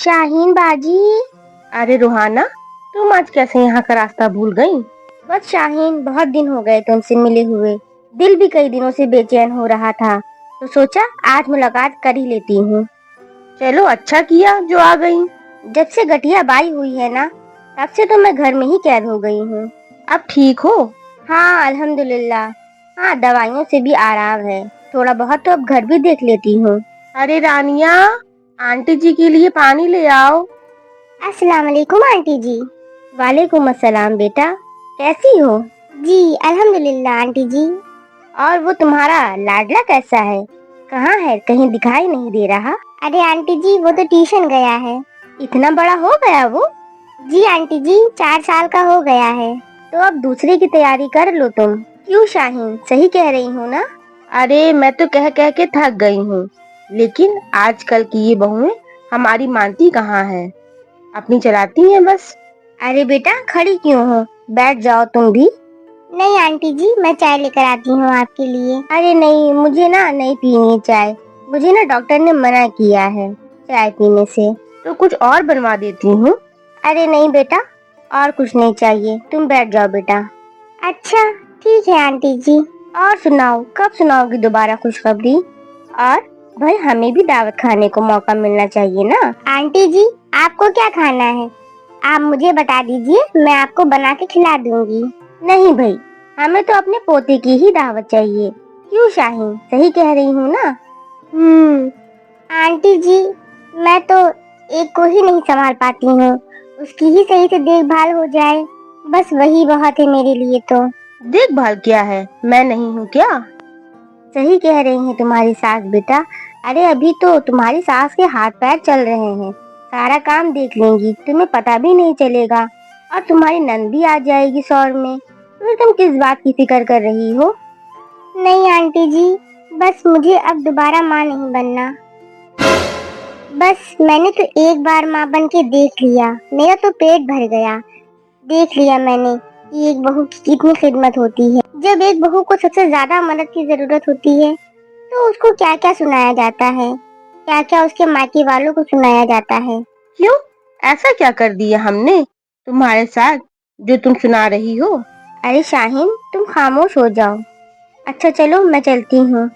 शाहीन बाजी। अरे रोहाना, तुम आज कैसे यहाँ का रास्ता भूल गई? बस शाहीन, बहुत दिन हो गए तुमसे मिले हुए। दिल भी कई दिनों से बेचैन हो रहा था, तो सोचा आज मुलाकात कर ही लेती हूँ। चलो अच्छा किया जो आ गई। जब से गठिया बाई हुई है ना, तब से तो मैं घर में ही कैद हो गई हूँ। अब ठीक हो? हाँ अल्हम्दुलिल्लाह। हाँ, दवाइयों से भी आराम है, थोड़ा बहुत तो अब घर भी देख लेती हूँ। अरे रानिया, आंटी जी के लिए पानी ले आओ। अस्सलाम वालेकुम आंटी जी। वालेकुम अस्सलाम बेटा, कैसी हो? जी अल्हम्दुलिल्लाह आंटी जी। और वो तुम्हारा लाडला कैसा है? कहाँ है, कहीं दिखाई नहीं दे रहा। अरे आंटी जी, वो तो ट्यूशन गया है। इतना बड़ा हो गया वो? जी आंटी जी, 4 साल का हो गया है। तो अब दूसरे की तैयारी कर लो तुम। क्यों शाहीन, सही कह रही हूँ ना? अरे मैं तो कह कह के थक गई हूँ, लेकिन आजकल की ये बहुएं हमारी मानती कहाँ है, अपनी चलाती हैं बस। अरे बेटा, खड़ी क्यों हो, बैठ जाओ तुम भी। नहीं आंटी जी, मैं चाय लेकर आती हूँ आपके लिए। अरे नहीं, मुझे ना नहीं पीनी चाय। मुझे ना डॉक्टर ने मना किया है चाय पीने से। तो कुछ और बनवा देती हूँ। अरे नहीं बेटा, और कुछ नहीं चाहिए, तुम बैठ जाओ बेटा। अच्छा ठीक है आंटी जी। और सुनाओ, कब सुनाओगी दोबारा खुशखबरी? और भाई, हमें भी दावत खाने को मौका मिलना चाहिए ना। आंटी जी, आपको क्या खाना है? आप मुझे बता दीजिए, मैं आपको बना के खिला दूंगी। नहीं भाई, हमें तो अपने पोते की ही दावत चाहिए। क्यों शाहीन, सही कह रही हूँ ना? आंटी जी, मैं तो एक को ही नहीं संभाल पाती हूँ, उसकी ही सही से देखभाल हो जाए, बस वही बहुत है मेरे लिए। तो देखभाल क्या है, मैं नहीं हूँ क्या? सही कह रही है तुम्हारी सास बेटा। अरे अभी तो तुम्हारी सास के हाथ पैर चल रहे हैं, सारा काम देख लेंगी, तुम्हें पता भी नहीं चलेगा। और तुम्हारी नंद भी आ जाएगी सौर में, तो तुम किस बात की फिक्र कर रही हो? नहीं आंटी जी, बस मुझे अब दोबारा माँ नहीं बनना। बस मैंने तो एक बार माँ बन के देख लिया, मेरा तो पेट भर गया। देख लिया मैंने कि एक बहू की कितनी खिदमत होती है। जब एक बहू को सबसे ज्यादा मदद की जरूरत होती है, तो उसको क्या क्या सुनाया जाता है, क्या क्या उसके मायके वालों को सुनाया जाता है। क्यों, ऐसा क्या कर दिया हमने तुम्हारे साथ जो तुम सुना रही हो? अरे शाहीन, तुम खामोश हो जाओ। अच्छा चलो, मैं चलती हूँ।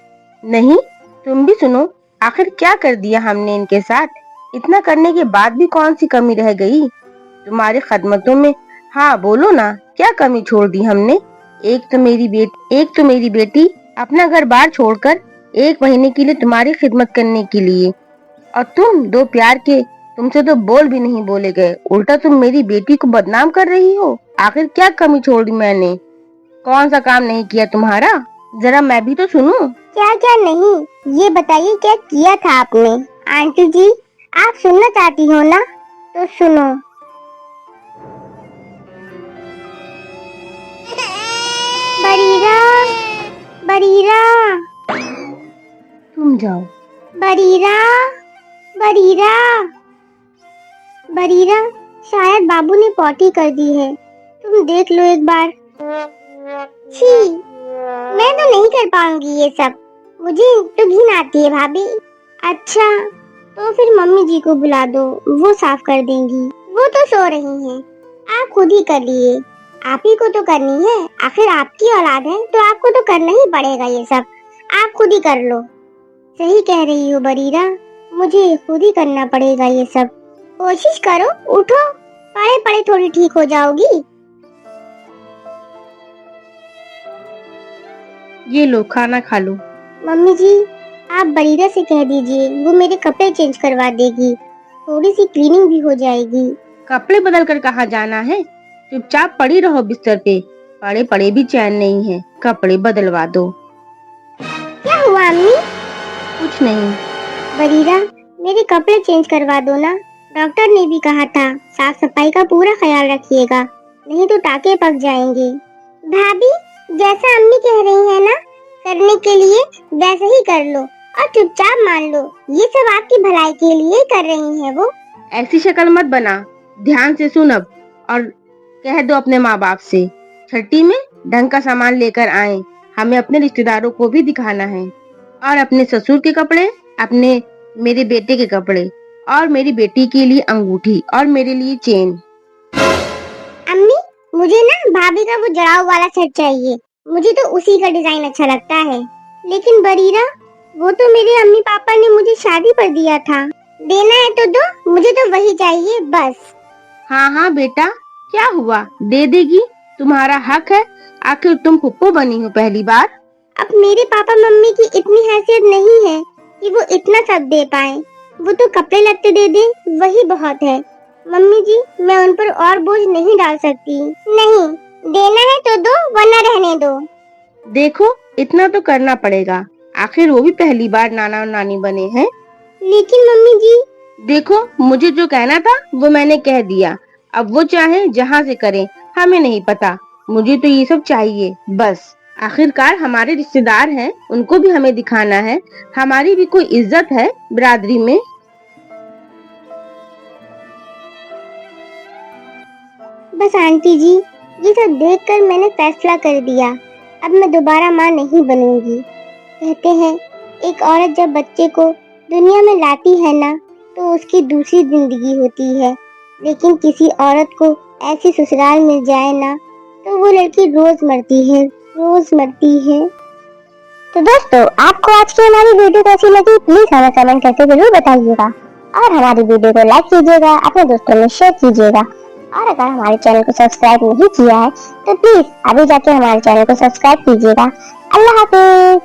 नहीं, तुम भी सुनो, आखिर क्या कर दिया हमने इनके साथ? इतना करने के बाद भी कौन सी कमी रह गई तुम्हारी खदमतों में? हाँ बोलो ना, क्या कमी छोड़ दी हमने? एक तो मेरी बेटी अपना घर बार छोड़कर 1 महीने के लिए तुम्हारी खिदमत करने के लिए, और तुम दो प्यार के, तुमसे तो बोल भी नहीं बोले गए, उल्टा तुम मेरी बेटी को बदनाम कर रही हो। आखिर क्या कमी छोड़ दी मैंने? कौन सा काम नहीं किया तुम्हारा? जरा मैं भी तो सुनूं। क्या क्या नहीं, ये बताइए क्या किया था आपने? आंटी जी, आप सुनना चाहती हो ना, तो सुनो। बरीरा, बरीरा, तुम जाओ। बरीरा, बरीरा, बरीरा, शायद बाबू ने पॉटी कर दी है, तुम देख लो एक बार। छी, मैं तो नहीं कर पाऊंगी ये सब, मुझे तो घिन आती है भाभी। अच्छा, तो फिर मम्मी जी को बुला दो, वो साफ कर देंगी। वो तो सो रही हैं, आप खुद ही कर लिए। आप ही को तो करनी है, आखिर आपकी औलाद है तो आपको तो करना ही पड़ेगा ये सब, आप खुद ही कर लो। सही कह रही हो बरीरा, मुझे खुद ही करना पड़ेगा ये सब। कोशिश करो, उठो, पड़े पड़े थोड़ी ठीक हो जाओगी। ये लो, खाना खा लो। मम्मी जी, आप बरीरा से कह दीजिए, वो मेरे कपड़े चेंज करवा देगी, थोड़ी सी क्लीनिंग भी हो जाएगी। कपड़े बदल कर कहाँ जाना है? चुपचाप पड़ी रहो बिस्तर पे, पड़े पड़े भी चैन नहीं है, कपड़े बदलवा दो। क्या हुआ अम्मी? कुछ नहीं। बरीरा, मेरे कपड़े चेंज करवा दो ना, डॉक्टर ने भी कहा था साफ सफाई का पूरा ख्याल रखिएगा, नहीं तो टाके पक जाएंगे। भाभी, जैसा अम्मी कह रही है ना करने के लिए, वैसे ही कर लो और चुपचाप मान लो, ये सब आपकी भलाई के लिए ही कर रही है वो। ऐसी शक्ल मत बना, ध्यान से सुन अब, और कह दो अपने माँ बाप से छठी में ढंग का सामान लेकर आए, हमें अपने रिश्तेदारों को भी दिखाना है। और अपने ससुर के कपड़े, अपने मेरे बेटे के कपड़े और मेरी बेटी के लिए अंगूठी और मेरे लिए चेन। अम्मी, मुझे ना भाभी का वो जड़ाऊ वाला सेट चाहिए। मुझे तो उसी का डिजाइन अच्छा लगता है। लेकिन बरीरा, वो तो मेरे अम्मी पापा ने मुझे शादी पर दिया था। देना है तो दो, मुझे तो वही चाहिए बस। हाँ हाँ बेटा, क्या हुआ, दे देगी, तुम्हारा हक है, आखिर तुम फुप्पो बनी हो पहली बार। अब मेरे पापा मम्मी की इतनी हैसियत नहीं है कि वो इतना सब दे पाए। वो तो कपड़े लत्ते दे दे, वही बहुत है। मम्मी जी, मैं उन पर और बोझ नहीं डाल सकती। नहीं, देना है तो दो, वरना रहने दो। देखो, इतना तो करना पड़ेगा, आखिर वो भी पहली बार नाना और नानी बने हैं। लेकिन मम्मी जी। देखो, मुझे जो कहना था वो मैंने कह दिया, अब वो चाहे जहाँ से करें, हमें नहीं पता, मुझे तो ये सब चाहिए बस। आखिरकार हमारे रिश्तेदार हैं, उनको भी हमें दिखाना है, हमारी भी कोई इज्जत है बिरादरी में। बस आंटी जी, ये सब देखकर मैंने फैसला कर दिया, अब मैं दोबारा माँ नहीं बनूंगी। कहते हैं, एक औरत जब बच्चे को दुनिया में लाती है ना, तो उसकी दूसरी जिंदगी होती है। लेकिन किसी औरत को ऐसी ससुराल मिल जाए ना, तो वो लड़की रोज मरती है, रोज मरती है। तो दोस्तों, आपको आज की हमारी वीडियो कैसी लगी, प्लीज हमें कमेंट करके जरूर बताइएगा। और हमारी वीडियो को लाइक कीजिएगा, अपने दोस्तों में शेयर कीजिएगा। और अगर हमारे चैनल को सब्सक्राइब नहीं किया है तो प्लीज अभी जाके हमारे चैनल को सब्सक्राइब कीजिएगा। अल्लाह हाफिज।